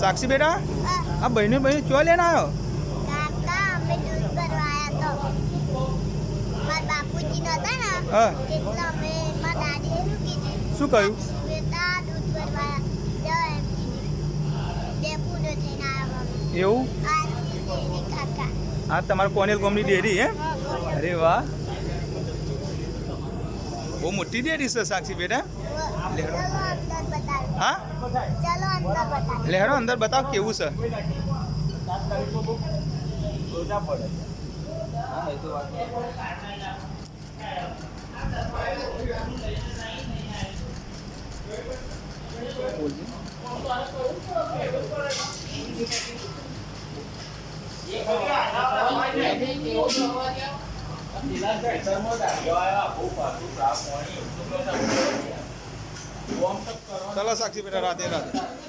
साक्षी बेटा आ बहनों बहन क्यों लेना आयो કાકા અમે દૂધ ભરવા આયા તો મારા બાપુજી નતા ને હા એટલે અમે મારા દાદીએ શું કીધું શું કહ્યું બેટા દૂધ ભરવા જાઓ એમ કીધું ડેપુનો થઈને આવ્યા અમે એવું આ ડેરી કાકા આ તમારા કોનેલ ગામની ડેરી હે અરે વાહ બહુ મોટી ડેરી છે સાક્ષી બેટા ચલો અંદર બતાવો હા ચલો અંદર બતાવો લેહડો અંદર બતાવ કેવું છે चलो साक्षी बेटा राधे राधे